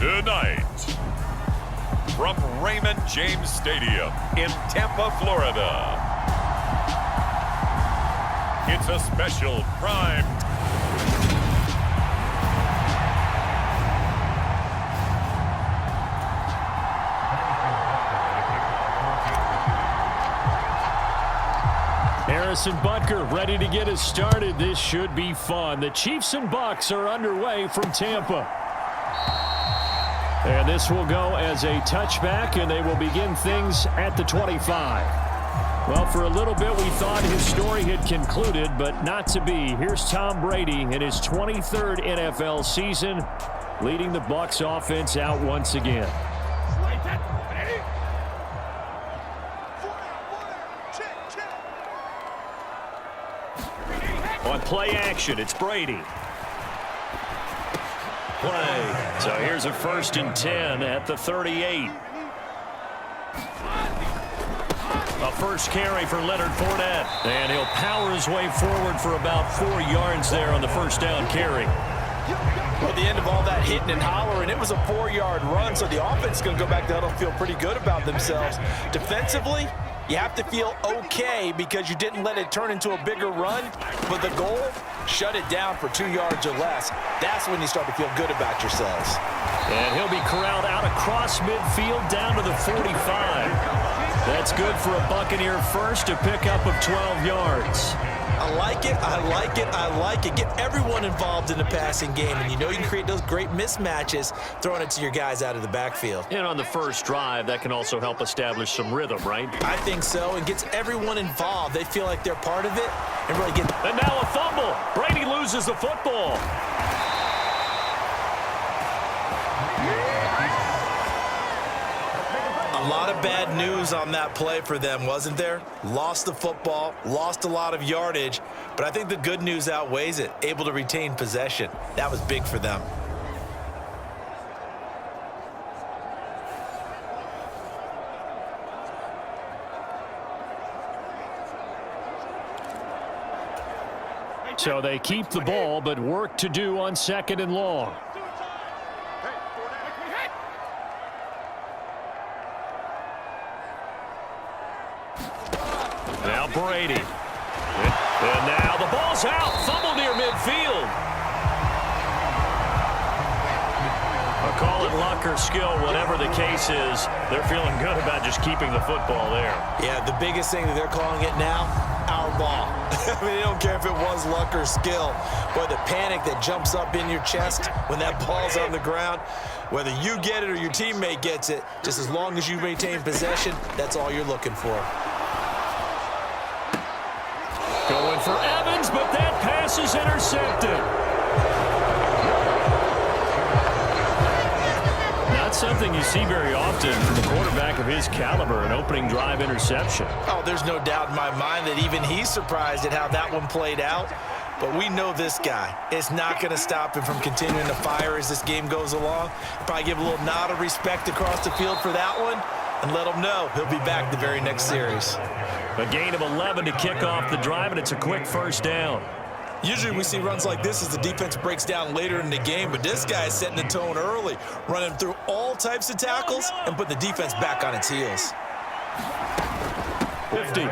Tonight, from Raymond James Stadium in Tampa, Florida, it's a special prime. Harrison Butker ready to get us started. This should be fun. The Chiefs and Bucs are underway from Tampa. And this will go as a touchback, and they will begin things at the 25. Well, for a little bit, we thought his story had concluded, but not to be. Here's Tom Brady in his 23rd NFL season, leading the Bucs offense out once again. On play action, it's Brady. Play. So here's a 1st and 10 at the 38. A first carry for Leonard Fournette. And he'll power his way forward for about 4 yards there on the first down carry. Well, at the end of all that hitting and hollering, it was a 4-yard run, so the offense is going to go back to huddle and feel pretty good about themselves. Defensively, you have to feel okay because you didn't let it turn into a bigger run, but the goal, shut it down for 2 yards or less. That's when you start to feel good about yourselves. And he'll be corralled out across midfield down to the 45. That's good for a Buccaneer first, a pickup of 12 yards. I like it, I like it, I like it. Get everyone involved in the passing game, and you know you can create those great mismatches throwing it to your guys out of the backfield. And on the first drive, that can also help establish some rhythm, right? I think so, and gets everyone involved. They feel like they're part of it and really get... And now a fumble. Brady loses the football. A lot of bad news on that play for them, wasn't there? Lost the football, lost a lot of yardage, but I think the good news outweighs it. Able to retain possession. That was big for them. So they keep the ball, but work to do on 2nd and long. Now Brady. And now the ball's out. Fumble near midfield. I'll call it luck or skill, whatever the case is. They're feeling good about just keeping the football there. Yeah, the biggest thing that they're calling it now, our ball. I mean, they don't care if it was luck or skill. But the panic that jumps up in your chest when that ball's on the ground, whether you get it or your teammate gets it, just as long as you maintain possession, that's all you're looking for. Going for Evans, but that pass is intercepted. Not something you see very often from a quarterback of his caliber, an opening drive interception. Oh, there's no doubt in my mind that even he's surprised at how that one played out. But we know this guy. It's not going to stop him from continuing to fire as this game goes along. Probably give a little nod of respect across the field for that one and let him know he'll be back the very next series. A gain of 11 to kick off the drive, and it's a quick first down. Usually we see runs like this as the defense breaks down later in the game, but this guy is setting the tone early, running through all types of tackles and put the defense back on its heels. 50.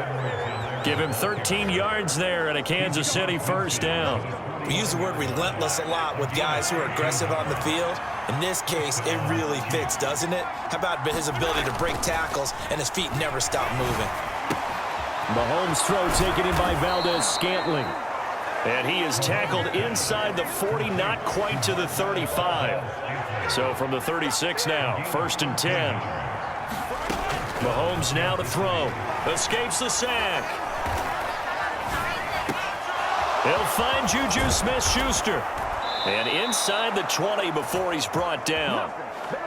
Give him 13 yards there and a Kansas City first down. We use the word relentless a lot with guys who are aggressive on the field. In this case, it really fits, doesn't it? How about his ability to break tackles and his feet never stop moving? Mahomes' throw taken in by Valdez-Scantling. And he is tackled inside the 40, not quite to the 35. So from the 36 now, 1st and 10. Mahomes now to throw. Escapes the sack. He'll find Juju Smith-Schuster. And inside the 20 before he's brought down.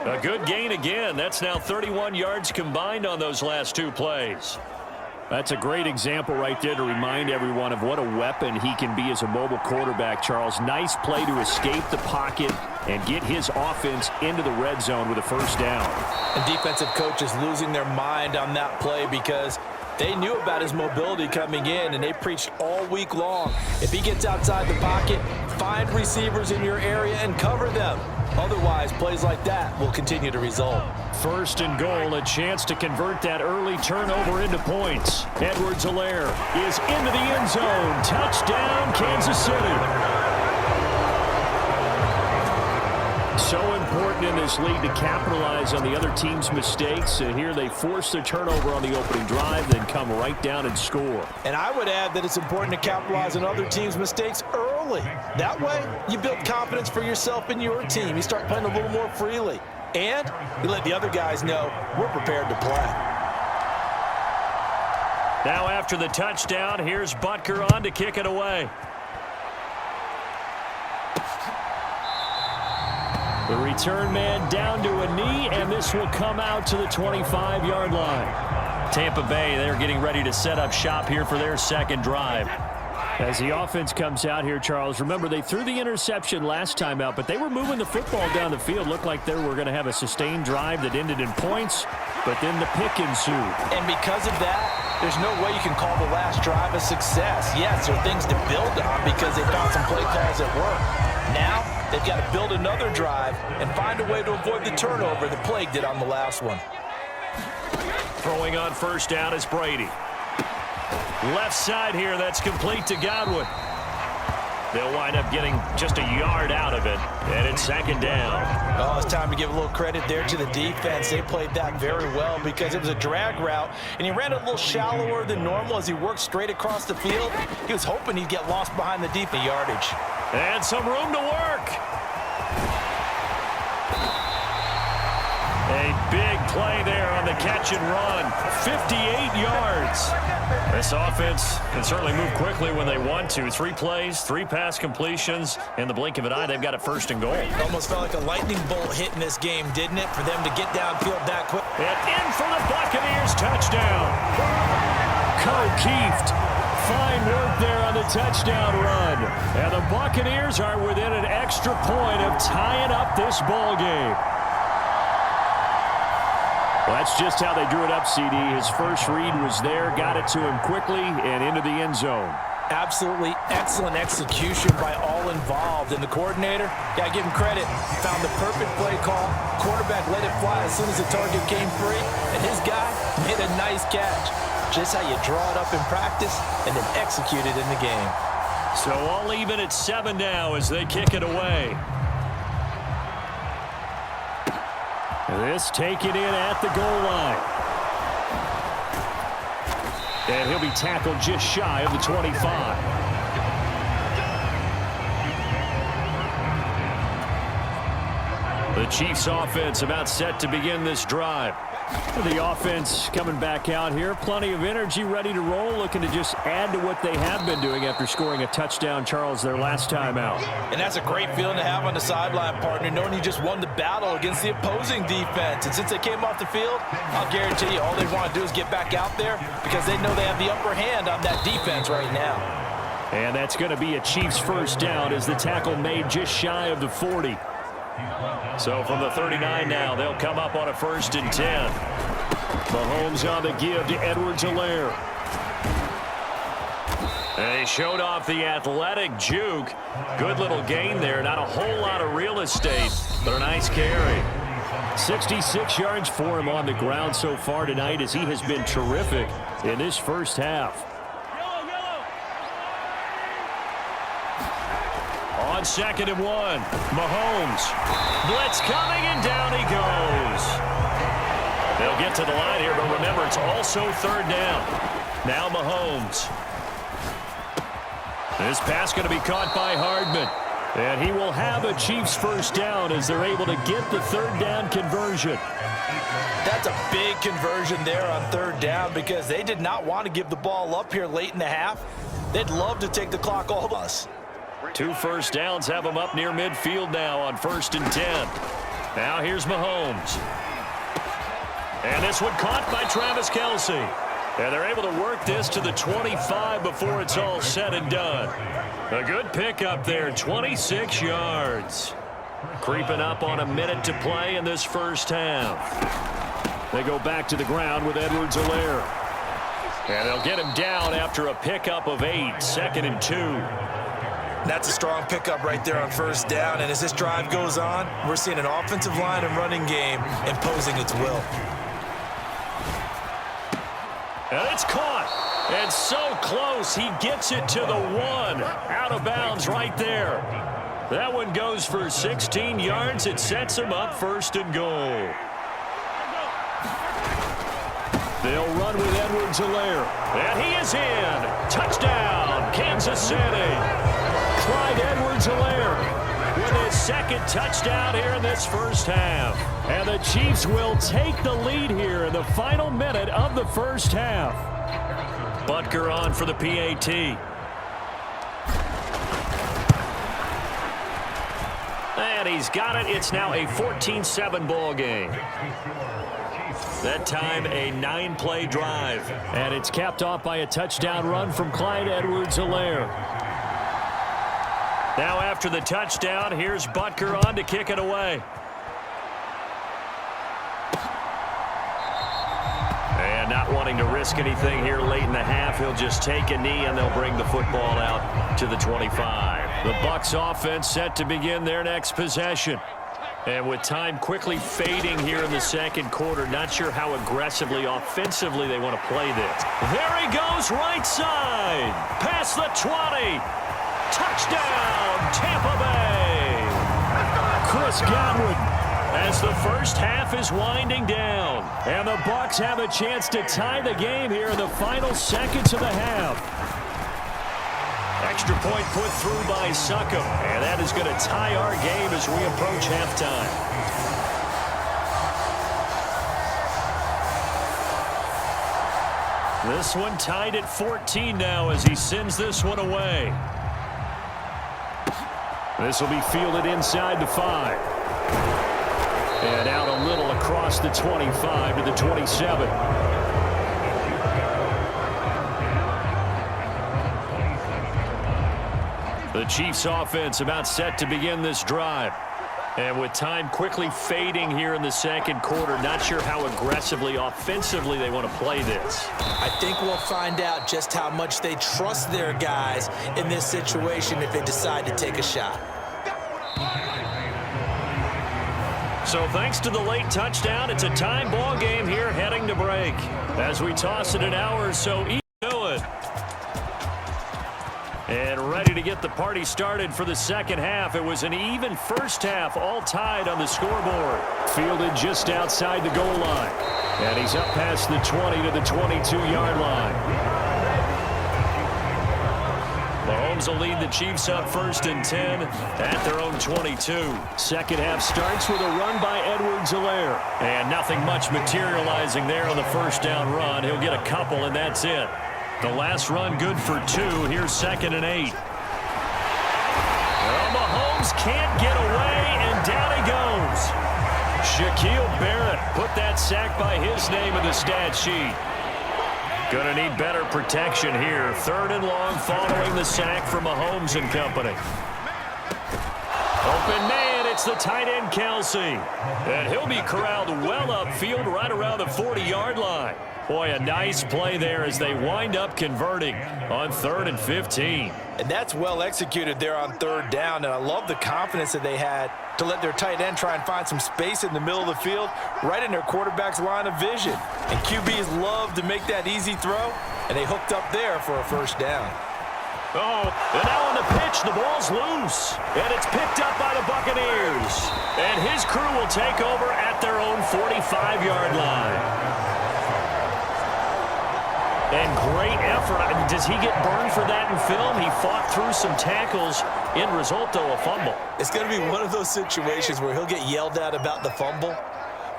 A good gain again. That's now 31 yards combined on those last 2 plays. That's a great example right there to remind everyone of what a weapon he can be as a mobile quarterback, Charles. Nice play to escape the pocket and get his offense into the red zone with a first down. And defensive coaches losing their mind on that play because they knew about his mobility coming in, and they preached all week long. If he gets outside the pocket, find receivers in your area and cover them. Otherwise, plays like that will continue to result. First and goal, a chance to convert that early turnover into points. Edwards-Helaire is into the end zone. Touchdown, Kansas City. So important in this league to capitalize on the other team's mistakes. Here they force the turnover on the opening drive, then come right down and score. And I would add that it's important to capitalize on other teams' mistakes early. That way, you build confidence for yourself and your team. You start playing a little more freely. And you let the other guys know we're prepared to play. Now after the touchdown, here's Butker on to kick it away. The return man down to a knee, and this will come out to the 25-yard line. Tampa Bay, they're getting ready to set up shop here for their second drive. As the offense comes out here, Charles, remember they threw the interception last time out, but they were moving the football down the field. Looked like they were going to have a sustained drive that ended in points, but then the pick ensued. And because of that, there's no way you can call the last drive a success. Yes, there are things to build on because they found some play calls that work. Now, they've got to build another drive and find a way to avoid the turnover the plague did on the last one. Throwing on first down is Brady. Left side here, that's complete to Godwin. They'll wind up getting just a yard out of it, and it's second down. Oh, it's time to give a little credit there to the defense. They played that very well because it was a drag route, and he ran a little shallower than normal as he worked straight across the field. He was hoping he'd get lost behind the deep yardage. And some room to work. A big play there on the catch and run. 58 yards. This offense can certainly move quickly when they want to. 3 plays, 3 pass completions. In the blink of an eye, they've got a first and goal. Almost felt like a lightning bolt hit in this game, didn't it, for them to get downfield that quick? And in for the Buccaneers, touchdown. Keeft. Fine work there on the touchdown run. And the Buccaneers are within an extra point of tying up this ball game. Well, that's just how they drew it up, CD. His first read was there, got it to him quickly, and into the end zone. Absolutely excellent execution by all involved. And the coordinator, got to give him credit, found the perfect play call. Quarterback let it fly as soon as the target came free, and his guy made a nice catch. Just how you draw it up in practice and then execute it in the game. So all even at 7 now as they kick it away. This taken in at the goal line. And he'll be tackled just shy of the 25. The Chiefs offense about set to begin this drive. The offense coming back out here. Plenty of energy, ready to roll, looking to just add to what they have been doing after scoring a touchdown, Charles, their last time out. And that's a great feeling to have on the sideline, partner, knowing you just won the battle against the opposing defense. And since they came off the field, I'll guarantee you all they want to do is get back out there because they know they have the upper hand on that defense right now. And that's going to be a Chiefs first down as the tackle made just shy of the 40. So from the 39 now, they'll come up on a 1st and 10. Mahomes on the give to Edwards-Helaire. They showed off the athletic juke. Good little gain there. Not a whole lot of real estate, but a nice carry. 66 yards for him on the ground so far tonight as he has been terrific in this first half. On 2nd and 1, Mahomes. Blitz coming, and down he goes. They'll get to the line here, but remember, it's also 3rd down. Now Mahomes. This pass going to be caught by Hardman. And he will have a Chiefs first down as they're able to get the 3rd down conversion. That's a big conversion there on 3rd down because they did not want to give the ball up here late in the half. They'd love to take the clock off us. 2 first downs have them up near midfield now on 1st and 10. Now here's Mahomes. And this one caught by Travis Kelce. And they're able to work this to the 25 before it's all said and done. A good pickup there, 26 yards. Creeping up on a minute to play in this first half. They go back to the ground with Edwards-Helaire. And they'll get him down after a pickup of 8, 2nd and 2. That's a strong pickup right there on first down, and as this drive goes on, we're seeing an offensive line and running game imposing its will. And it's caught. And so close, he gets it to the 1. Out of bounds right there. That one goes for 16 yards. It sets him up first and goal. They'll run with Edwards-Helaire. And he is in. Touchdown, Kansas City. Clyde Edwards-Helaire with his second touchdown here in this first half. And the Chiefs will take the lead here in the final minute of the first half. Butker on for the PAT. And he's got it. It's now a 14-7 ball game. That time a 9-play drive. And it's capped off by a touchdown run from Clyde Edwards-Helaire. Now after the touchdown, here's Butker on to kick it away. And not wanting to risk anything here late in the half, he'll just take a knee and they'll bring the football out to the 25. The Bucs offense set to begin their next possession. And with time quickly fading here in the second quarter, not sure how aggressively, offensively they want to play this. There he goes, right side. Past the 20. Touchdown, Tampa Bay. Chris Godwin as the first half is winding down. And the Bucs have a chance to tie the game here in the final seconds of the half. Extra point put through by Succop. And that is going to tie our game as we approach halftime. This one tied at 14 now as he sends this one away. This will be fielded inside the 5. And out a little across the 25 to the 27. The Chiefs offense about set to begin this drive. And with time quickly fading here in the second quarter, not sure how aggressively, offensively they want to play this. I think we'll find out just how much they trust their guys in this situation if they decide to take a shot. So thanks to the late touchdown, it's a time ball game here heading to break. As we toss it an hour or so, each doing. And ready to get the party started for the second half. It was an even first half, all tied on the scoreboard. Fielded just outside the goal line. And he's up past the 20 to the 22-yard line. Mahomes will lead the Chiefs up first and 10 at their own 22. Second half starts with a run by Edwards-Helaire. And nothing much materializing there on the first down run. He'll get a couple, and that's it. The last run good for 2. Here's second and 8. Well, Mahomes can't get away, and down he goes. Shaquille Barrett put that sack by his name in the stat sheet. Going to need better protection here. Third and long following the sack from Mahomes and company. Open man, it's the tight end Kelsey. And he'll be corralled well upfield right around the 40-yard line. Boy, a nice play there as they wind up converting on 3rd and 15. And that's well executed there on 3rd down, and I love the confidence that they had to let their tight end try and find some space in the middle of the field, right in their quarterback's line of vision. And QBs love to make that easy throw, and they hooked up there for a first down. Oh, and now on the pitch, the ball's loose. And it's picked up by the Buccaneers. And his crew will take over at their own 45-yard line. And great effort. I mean, does he get burned for that in film? He fought through some tackles. End result, though, a fumble. It's going to be one of those situations where he'll get yelled at about the fumble,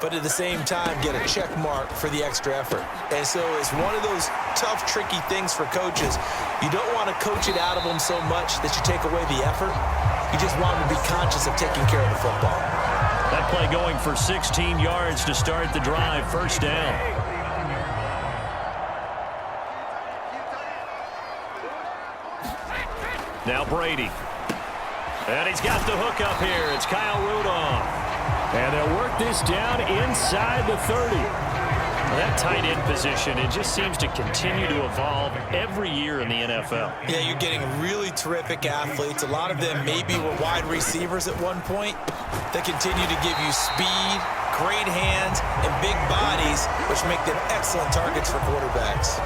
but at the same time get a check mark for the extra effort. And so it's one of those tough, tricky things for coaches. You don't want to coach it out of them so much that you take away the effort. You just want them to be conscious of taking care of the football. That play going for 16 yards to start the drive. First down. Now Brady. And he's got the hook up here. It's Kyle Rudolph. And they'll work this down inside the 30. That tight end position, it just seems to continue to evolve every year in the NFL. Yeah, you're getting really terrific athletes. A lot of them maybe were wide receivers at one point. They continue to give you speed, great hands, and big bodies, which make them excellent targets for quarterbacks.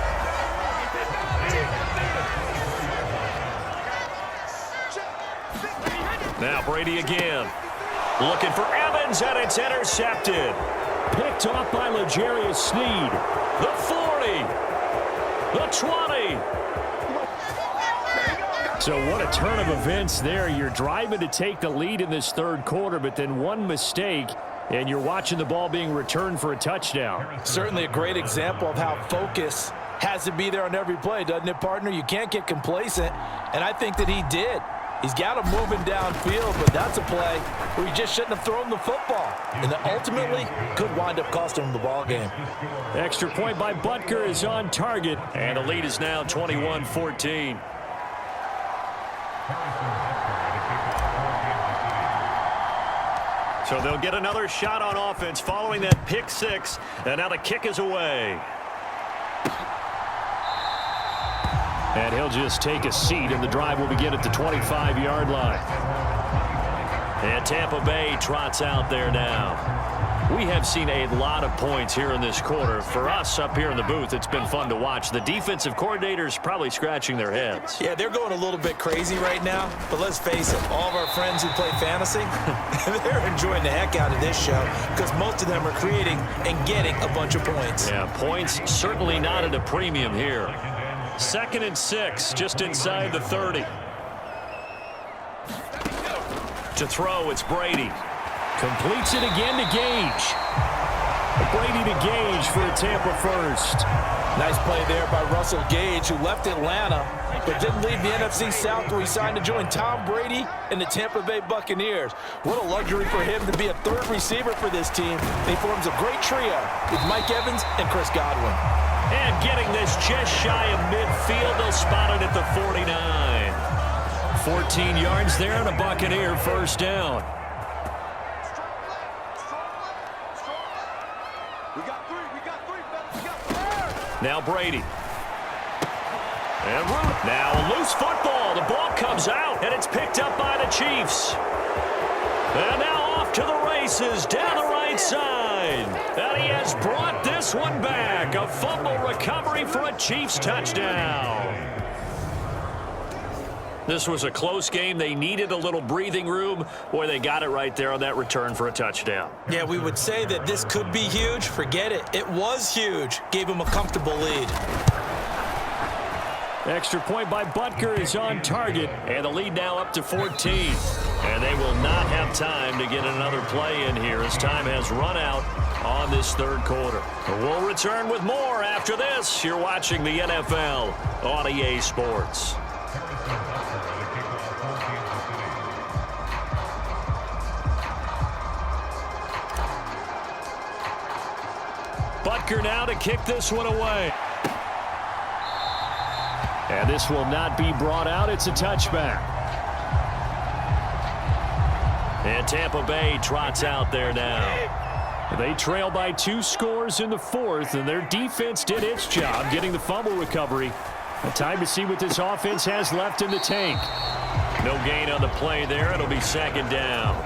Now Brady again. Looking for Evans, and it's intercepted. Picked off by L'Jarius Sneed. The 40. The 20. So what a turn of events there. You're driving to take the lead in this third quarter, but then one mistake, and you're watching the ball being returned for a touchdown. Certainly a great example of how focus has to be there on every play, doesn't it, partner? You can't get complacent, and I think that he did. He's got him moving downfield, but that's a play where he just shouldn't have thrown the football. And that ultimately could wind up costing him the ball game. Extra point by Butker is on target, and the lead is now 21-14. So they'll get another shot on offense following that pick six, and now the kick is away. And he'll just take a seat, and the drive will begin at the 25-yard line. And Tampa Bay trots out there now. We have seen a lot of points here in this quarter. For us up here in the booth, it's been fun to watch. The defensive coordinators probably scratching their heads. Yeah, they're going a little bit crazy right now. But let's face it, all of our friends who play fantasy, they're enjoying the heck out of this show because most of them are creating and getting a bunch of points. Yeah, points certainly not at a premium here. 2nd and 6, just inside the 30. To throw, it's Brady. Completes it again to Gage. Brady to Gage for a Tampa first. Nice play there by Russell Gage, who left Atlanta, but didn't leave the NFC South where he signed to join Tom Brady and the Tampa Bay Buccaneers. What a luxury for him to be a third receiver for this team. He forms a great trio with Mike Evans and Chris Godwin. And getting this just shy of midfield, they'll spot it at the 49. 14 yards there and a Buccaneer first down. Now Brady. And now a loose football. The ball comes out, and it's picked up by the Chiefs. And now off to the races down the right side. And he has brought this one back. A fumble recovery for a Chiefs touchdown. This was a close game. They needed a little breathing room. Boy, they got it right there on that return for a touchdown. Yeah, we would say that this could be huge. Forget it. It was huge. Gave him a comfortable lead. Extra point by Butker is on target, and the lead now up to 14. And they will not have time to get another play in here as time has run out on this third quarter. We'll return with more after this. You're watching the NFL on EA Sports. Butker now to kick this one away. And this will not be brought out. It's a touchback. And Tampa Bay trots out there now. They trail by 2 scores in the fourth, and their defense did its job getting the fumble recovery. A time to see what this offense has left in the tank. No gain on the play there. It'll be 2nd down.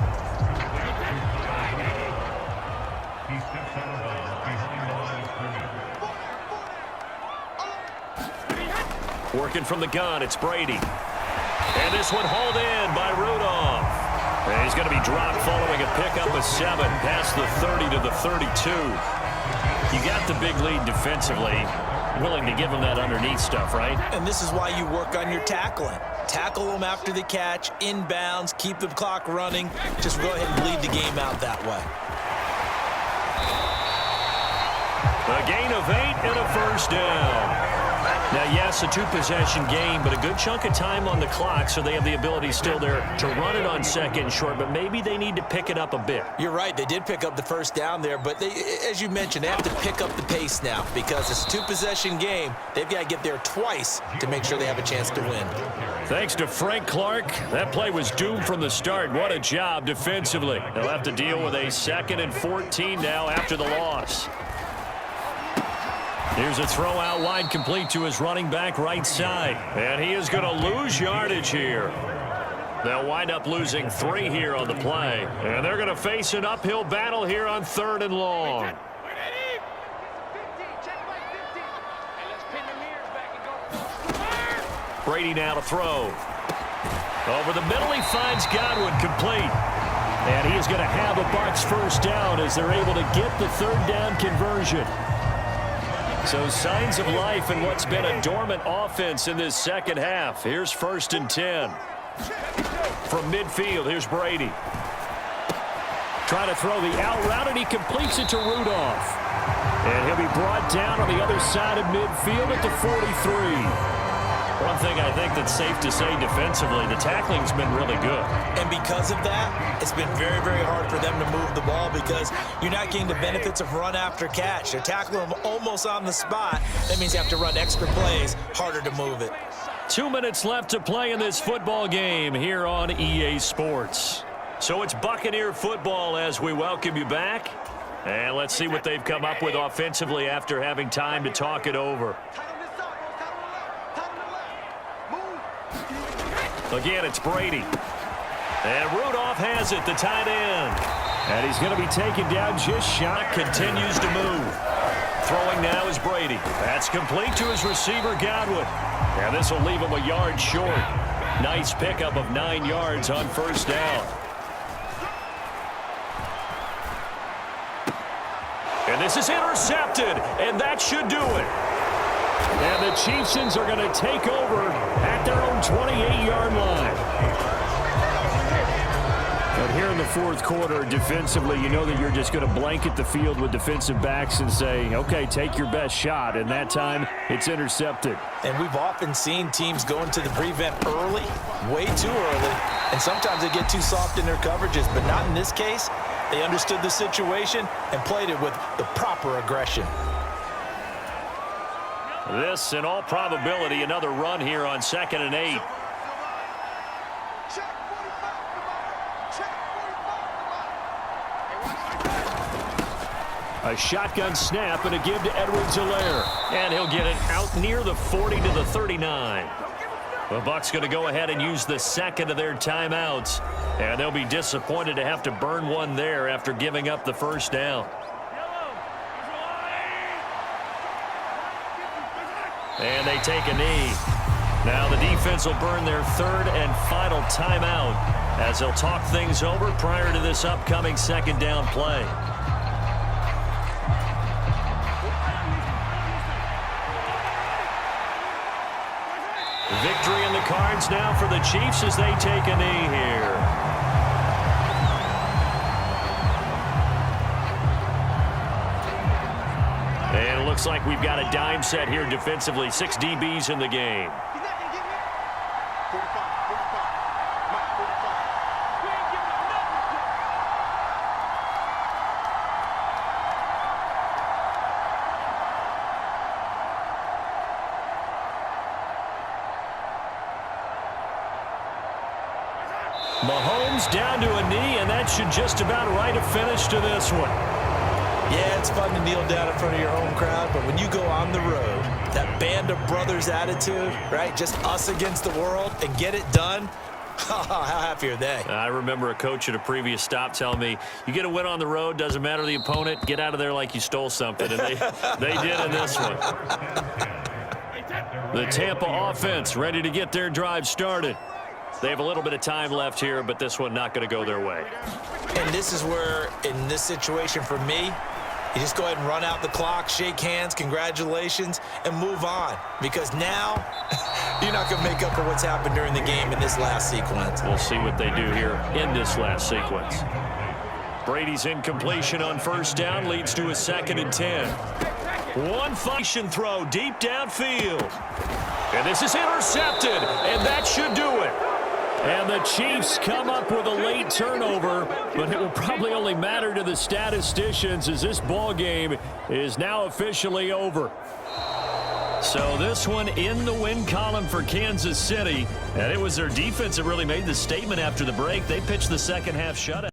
Working from the gun, it's Brady. And this one hauled in by Rudolph. And he's going to be dropped following a pickup of 7 past the 30 to the 32. You got the big lead defensively. Willing to give him that underneath stuff, right? And this is why you work on your tackling. Tackle them after the catch, inbounds, keep the clock running. Just go ahead and bleed the game out that way. A gain of 8 and a first down. Now, yes, a 2-possession game, but a good chunk of time on the clock, so they have the ability still there to run it on 2nd and short, but maybe they need to pick it up a bit. You're right. They did pick up the first down there, but they, as you mentioned, they have to pick up the pace now because it's a 2-possession game. They've got to get there twice to make sure they have a chance to win. Thanks to Frank Clark, that play was doomed from the start. What a job defensively. They'll have to deal with a 2nd and 14 now after the loss. Here's a throw out wide, complete to his running back right side. And he is going to lose yardage here. They'll wind up losing 3 here on the play. And they're going to face an uphill battle here on 3rd and long. Brady now to throw. Over the middle, he finds Godwin, complete. And he is going to have a Bucs first down as they're able to get the 3rd down conversion. So signs of life in what's been a dormant offense in this second half. Here's 1st and 10. From midfield, here's Brady. Trying to throw the out route, and he completes it to Rudolph. And he'll be brought down on the other side of midfield at the 43. One thing I think that's safe to say defensively, the tackling's been really good. And because of that, it's been very, very hard for them to move the ball because you're not getting the benefits of run after catch. They're tackling them almost on the spot. That means you have to run extra plays, harder to move it. 2 minutes left to play in this football game here on EA Sports. So it's Buccaneer football as we welcome you back. And let's see what they've come up with offensively after having time to talk it over. Again, it's Brady. And Rudolph has it, the tight end. And he's going to be taken down just shot, continues to move. Throwing now is Brady. That's complete to his receiver, Godwin. And this will leave him a yard short. Nice pickup of 9 yards on first down. And this is intercepted, and that should do it. And the Chiefs are going to take over at their own 28-yard line. But here in the 4th quarter, defensively, you know that you're just going to blanket the field with defensive backs and say, okay, take your best shot. And that time, it's intercepted. And we've often seen teams go into the prevent early, way too early, and sometimes they get too soft in their coverages, but not in this case. They understood the situation and played it with the proper aggression. This, in all probability, another run here on 2nd and 8. A shotgun snap and a give to Edwards-Helaire. And he'll get it out near the 40 to the 39. The Bucs going to go ahead and use the 2nd of their timeouts. And they'll be disappointed to have to burn one there after giving up the first down. And they take a knee. Now the defense will burn their 3rd and final timeout as they'll talk things over prior to this upcoming 2nd down play. Victory in the cards now for the Chiefs as they take a knee here. And it looks like we've got a dime set here defensively. 6 DBs in the game. Mahomes down to a knee, and that should just about write a finish to this one. Yeah, it's fun to kneel down in front of your home crowd, but when you go on the road, that band of brothers attitude, right, just us against the world, and get it done, how happy are they? I remember a coach at a previous stop telling me, you get a win on the road, doesn't matter the opponent, get out of there like you stole something, and they did in this one. The Tampa offense ready to get their drive started. They have a little bit of time left here, but this one not going to go their way. And this is where, in this situation for me, you just go ahead and run out the clock, shake hands, congratulations, and move on. Because now, you're not going to make up for what's happened during the game in this last sequence. We'll see what they do here in this last sequence. Brady's incompletion on first down leads to a 2nd and 10. One function throw deep downfield. And this is intercepted, and that should do it. And the Chiefs come up with a late turnover, but it will probably only matter to the statisticians as this ball game is now officially over. So this one in the win column for Kansas City, and it was their defense that really made the statement after the break. They pitched the second half shutout.